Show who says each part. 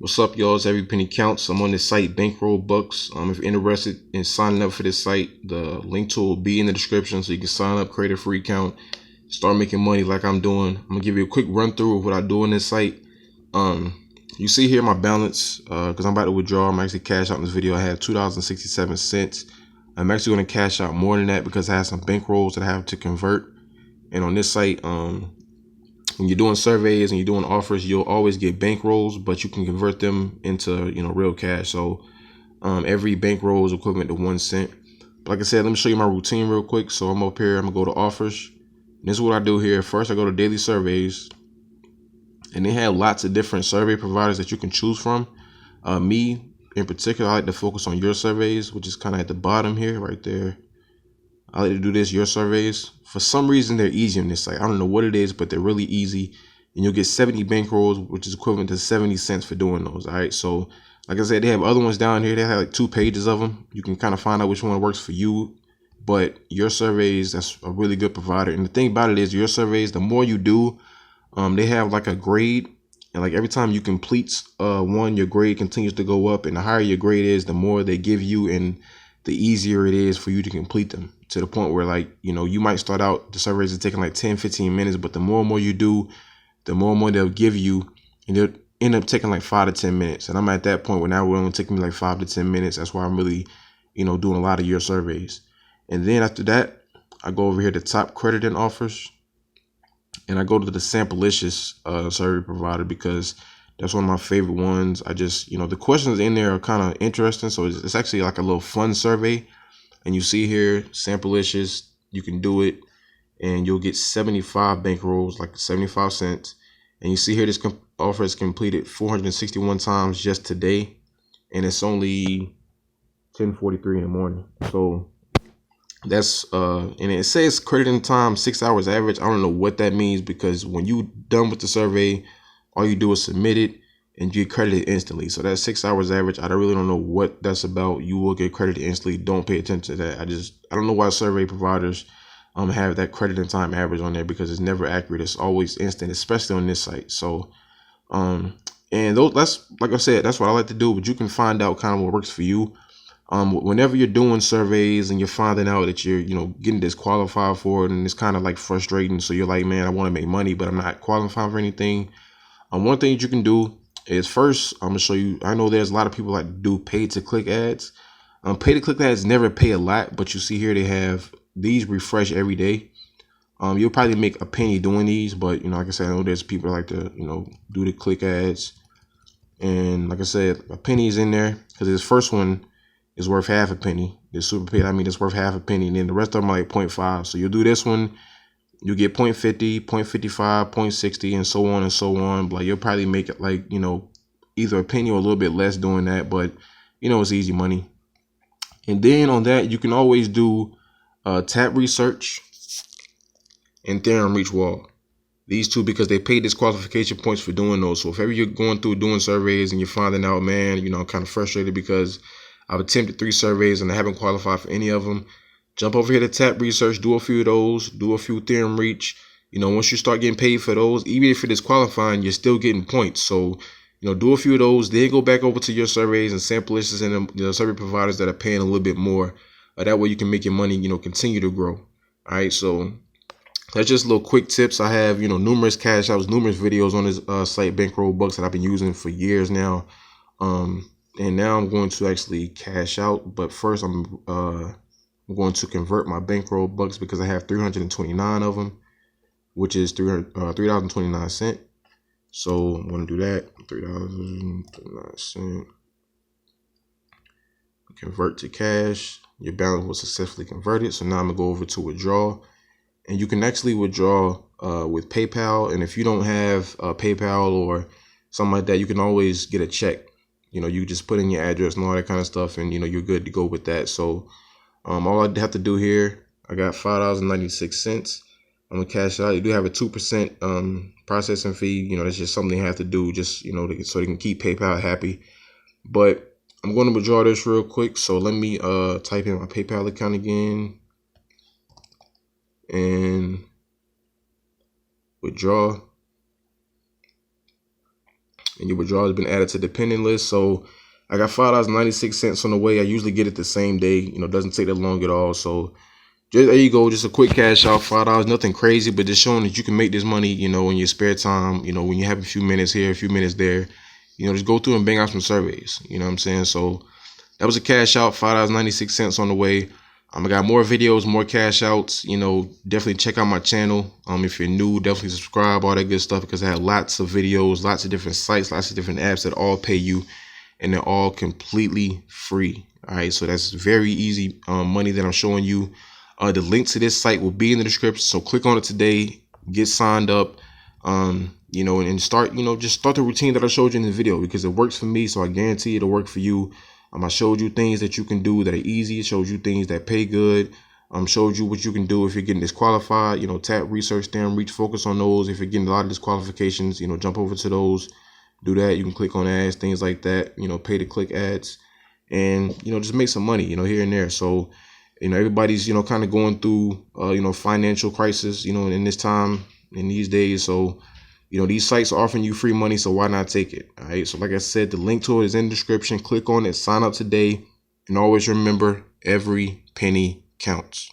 Speaker 1: What's up, y'all? It's Every Penny Counts. I'm on this site, Bankroll Bucks. If you're interested in signing up for this site, the link to it will be in the description, so you can sign up, create a free account, start making money like I'm doing. I'm gonna give you a quick run through of what I do on this site. You see here my balance, because I'm about to withdraw. I'm actually cash out in this video. I had $2.67. I'm actually gonna cash out more than that because I have some bankrolls that I have to convert. And on this site, when you're doing surveys and you're doing offers, you'll always get bankrolls, but you can convert them into real cash. So every bankroll is equivalent to 1 cent. But like I said, let me show you my routine real quick. So I'm up here, I'm gonna go to offers. And this is what I do here. First, I go to daily surveys, and they have lots of different survey providers that you can choose from. Me in particular, I like to focus on your surveys, which is kind of at the bottom here, right there. I like to do this, your surveys. For some reason, they're easy on this site. I don't know what it is, but they're really easy. And you'll get 70 bankrolls, which is equivalent to 70 cents for doing those. All right. So, like I said, they have other ones down here. They have like 2 pages of them. You can kind of find out which one works for you. But your surveys, that's a really good provider. And the thing about it is, your surveys, the more you do, they have like a grade. And like every time you complete one, your grade continues to go up. And the higher your grade is, the more they give you and the easier it is for you to complete them, to the point where, like, you might start out, the surveys are taking like 10-15 minutes, but the more and more you do, the more and more they'll give you, and they'll end up taking like 5 to 10 minutes. And I'm at that point where now it will only take me like 5 to 10 minutes. That's why I'm really, doing a lot of your surveys. And then after that, I go over here to top credit and offers, and I go to the Samplicious survey provider because that's one of my favorite ones. I just, the questions in there are kind of interesting. So it's actually like a little fun survey. And you see here, Samplicious, you can do it and you'll get 75 bankrolls, like 75 cents. And you see here, this offer is completed 461 times just today. And it's only 10:43 in the morning. So that's, and it says crediting time 6 hours average. I don't know what that means, because when you done with the survey, all you do is submit it and you get credited instantly. So that's 6 hours average. I really don't know what that's about. You will get credited instantly. Don't pay attention to that. I don't know why survey providers have that crediting time average on there, because it's never accurate. It's always instant, especially on this site. So and that's, like I said, that's what I like to do. But you can find out kind of what works for you. Whenever you're doing surveys and you're finding out that you're, getting disqualified for it, and it's kind of like frustrating. So you're like, man, I want to make money, but I'm not qualifying for anything. One thing that you can do is, first, I'm gonna show you. I know there's a lot of people like to do pay to click ads. Pay to click ads never pay a lot, but you see here they have these refresh every day. You'll probably make a penny doing these, but like I said, I know there's people that like to do the click ads, and like I said, a penny is in there because this first one is worth half a penny. This super paid, it's worth half a penny, and then the rest of them are like 0.5. So you'll do this one, you get 0.50, 0.55, 0.60, and so on and so on. Like, you'll probably make it like, either a penny or a little bit less doing that, but it's easy money. And then on that, you can always do tap research and theorem reach wall. These two, because they pay disqualification points for doing those. So if ever you're going through doing surveys and you're finding out, man, I'm kind of frustrated because I've attempted 3 surveys and I haven't qualified for any of them, jump over here to tap research, do a few of those, do a few theorem reach. Once you start getting paid for those, even if you're disqualifying, you're still getting points. So, do a few of those, then go back over to your surveys and Samplicious and the survey providers that are paying a little bit more. That way you can make your money, continue to grow. All right. So that's just little quick tips. I have, numerous cash outs, numerous videos on this site, Bankroll Bucks, that I've been using for years now. And now I'm going to actually cash out. But first, I'm going to convert my Bankroll Bucks because I have 329 of them, which is $3.29. So I'm going to do that. $3.29. Convert to cash. Your balance was successfully converted. So now I'm going to go over to withdraw. And you can actually withdraw with PayPal. And if you don't have PayPal or something like that, you can always get a check. You just put in your address and all that kind of stuff, and you're good to go with that. So all I have to do here, I got $5.96. I'm gonna cash out. You do have a 2% processing fee. That's just something you have to do, just so they can keep PayPal happy. But I'm going to withdraw this real quick. So let me type in my PayPal account again and withdraw. and your withdrawal has been added to the pending list. So I got $5.96 on the way. I usually get it the same day. You know, it doesn't take that long at all. So just, there you go, just a quick cash out, $5, nothing crazy, but just showing that you can make this money, you know, in your spare time, you know, when you have a few minutes here, a few minutes there, you know, just go through and bang out some surveys, you know what I'm saying? So that was a cash out, $5.96 on the way. I got more videos, more cash outs, you know, definitely check out my channel. If you're new, definitely subscribe, all that good stuff, because I have lots of videos, lots of different sites, lots of different apps that all pay you, and they're all completely free. All right, so that's very easy money that I'm showing you. The link to this site will be in the description, so click on it today, get signed up, you know, and start, you know, just start the routine that I showed you in the video, because it works for me, so I guarantee it'll work for you. I showed you things that you can do that are easy, showed you things that pay good, showed you what you can do if you're getting disqualified, you know, tap, research them, reach, focus on those. If you're getting a lot of disqualifications, you know, jump over to those, do that. You can click on ads, things like that, you know, pay to click ads, and, you know, just make some money, you know, here and there. So, you know, everybody's, you know, kind of going through, you know, financial crisis, you know, in this time, in these days. So, you know, these sites are offering you free money, so why not take it? All right. So like I said, the link to it is in the description. Click on it, sign up today, and always remember, every penny counts.